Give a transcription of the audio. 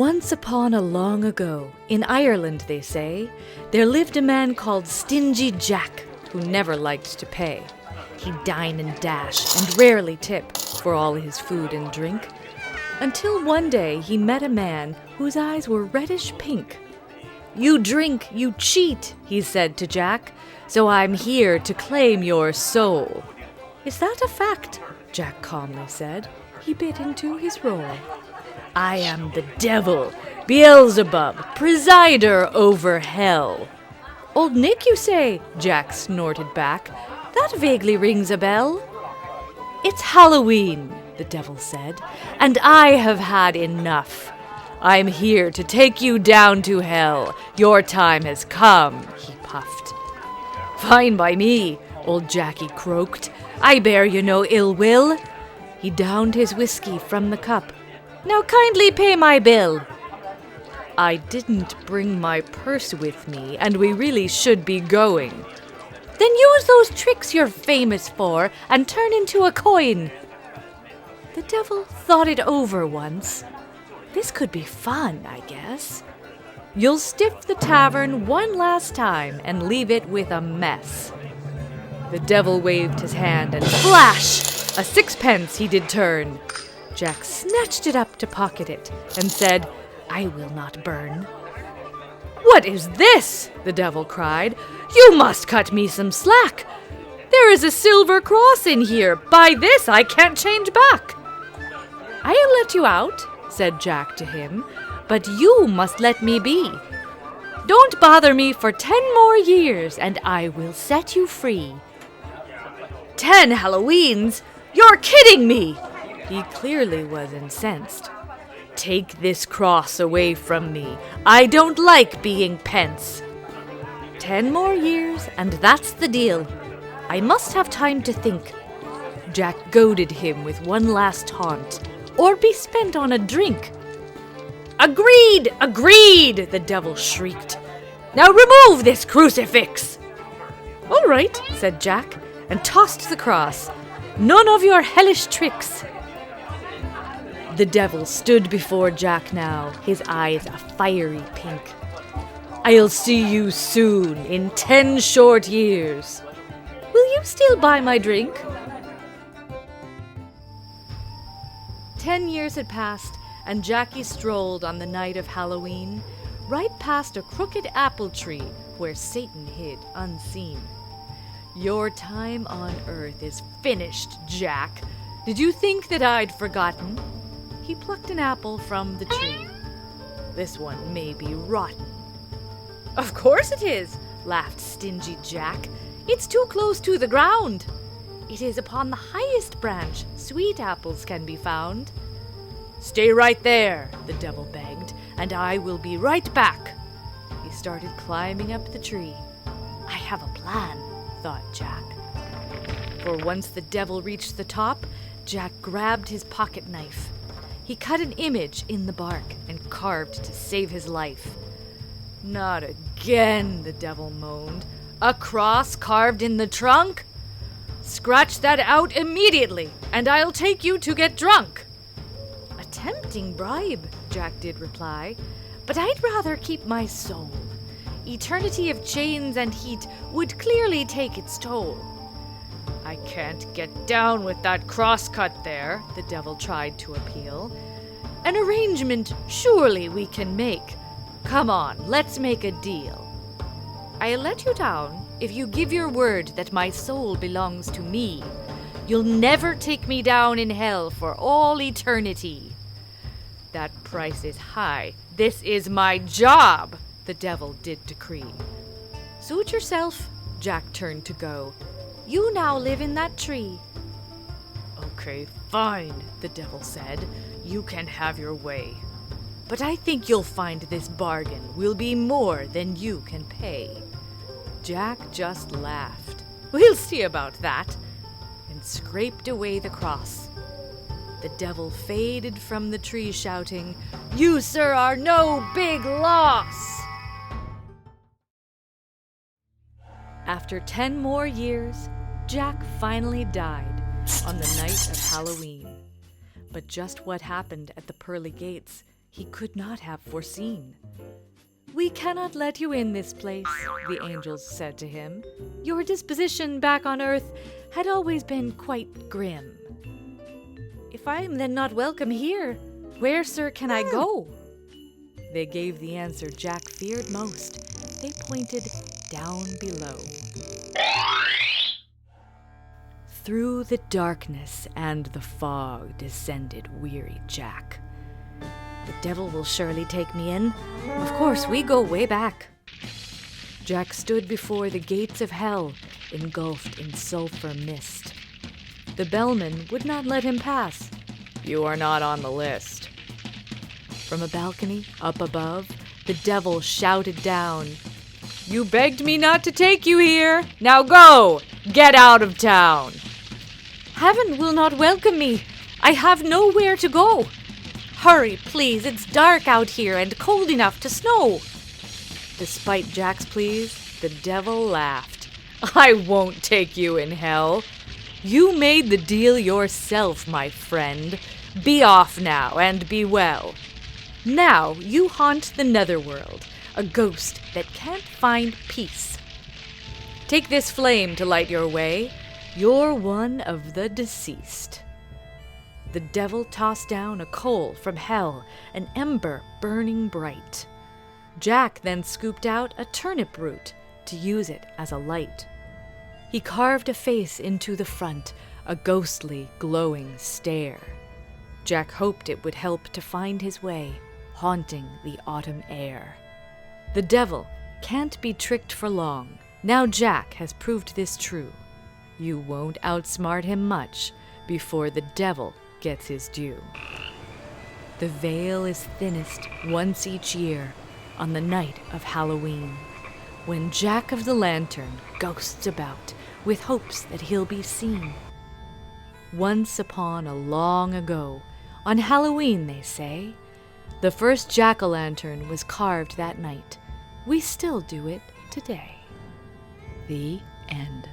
Once upon a long ago, in Ireland they say, there lived a man called Stingy Jack, who never liked to pay. He'd dine and dash, and rarely tip, for all his food and drink, until one day he met a man whose eyes were reddish pink. "You drink, you cheat," he said to Jack, "so I'm here to claim your soul." "Is that a fact?" Jack calmly said. He bit into his roll. "I am the devil, Beelzebub, presider over hell." "Old Nick, you say?" Jack snorted back. "That vaguely rings a bell." "It's Hallowe'en," the devil said, "and I have had enough. I'm here to take you down to hell. Your time has come," he puffed. "Fine by me," old Jackie croaked. "I bear you no ill will." He downed his whiskey from the cup. "Now kindly pay my bill." "I didn't bring my purse with me, and we really should be going." "Then use those tricks you're famous for and turn into a coin." The devil thought it over once. This could be fun, I guess. "You'll stiff the tavern one last time and leave it with a mess." The devil waved his hand and flash! A sixpence he did turn. Jack snatched it up to pocket it and said, "I will not burn." "What is this?" the devil cried. "You must cut me some slack. There is a silver cross in here. By this I can't change back." "I'll let you out," said Jack to him, "but you must let me be. Don't bother me for 10 more years, and I will set you free." 10 Halloweens? You're kidding me! He clearly was incensed. "Take this cross away from me. I don't like being pence." 10 more years, and that's the deal. I must have time to think. Jack goaded him with one last taunt, or be spent on a drink. "Agreed! Agreed!" the devil shrieked. "Now remove this crucifix!" "All right," said Jack, and tossed the cross. "None of your hellish tricks." The devil stood before Jack now, his eyes a fiery pink. "I'll see you soon, in 10 short years. Will you still buy my drink?" 10 years had passed, and Jackie strolled on the night of Hallowe'en, right past a crooked apple tree where Satan hid unseen. "Your time on earth is finished, Jack. Did you think that I'd forgotten?" He plucked an apple from the tree. "This one may be rotten." "Of course it is," laughed Stingy Jack. "It's too close to the ground. It is upon the highest branch sweet apples can be found." "Stay right there," the devil begged, "and I will be right back." He started climbing up the tree. "I have a plan," thought Jack. For once the devil reached the top, Jack grabbed his pocket knife. He cut an image in the bark and carved to save his life. "Not again," the devil moaned. "A cross carved in the trunk? Scratch that out immediately, and I'll take you to get drunk." "A tempting bribe," Jack did reply, "but I'd rather keep my soul. Eternity of chains and heat would clearly take its toll." "I can't get down with that cross-cut there," the devil tried to appeal. "An arrangement surely we can make. Come on, let's make a deal. I'll let you down if you give your word that my soul belongs to me. You'll never take me down in hell for all eternity." "That price is high. This is my job," the devil did decree. "Suit yourself." Jack turned to go. "You now live in that tree." "Okay, fine," the devil said. "You can have your way. But I think you'll find this bargain will be more than you can pay." Jack just laughed. "We'll see about that," and scraped away the cross. The devil faded from the tree shouting, "You, sir, are no big loss." After 10 more years, Jack finally died on the night of Hallowe'en. But just what happened at the pearly gates he could not have foreseen. "We cannot let you in this place," the angels said to him. "Your disposition back on earth had always been quite grim." "If I am then not welcome here, where, sir, can I go?" They gave the answer Jack feared most. They pointed down below. Through the darkness and the fog descended weary Jack. "The devil will surely take me in. Of course, we go way back." Jack stood before the gates of hell, engulfed in sulfur mist. The bellman would not let him pass. "You are not on the list." From a balcony up above, the devil shouted down, "You begged me not to take you here. Now go! Get out of town!" "Heaven will not welcome me. I have nowhere to go. Hurry, please, it's dark out here and cold enough to snow." Despite Jack's pleas, the devil laughed. "I won't take you in hell. You made the deal yourself, my friend. Be off now and be well. Now you haunt the netherworld, a ghost that can't find peace. Take this flame to light your way. You're one of the deceased." The devil tossed down a coal from hell, an ember burning bright. Jack then scooped out a turnip root to use it as a light. He carved a face into the front, a ghostly, glowing stare. Jack hoped it would help to find his way, haunting the autumn air. The devil can't be tricked for long. Now Jack has proved this true. You won't outsmart him much before the devil gets his due. The veil is thinnest once each year on the night of Hallowe'en, when Jack of the Lantern ghosts about with hopes that he'll be seen. Once upon a long ago, on Hallowe'en they say, the first jack-o'-lantern was carved that night. We still do it today. The end.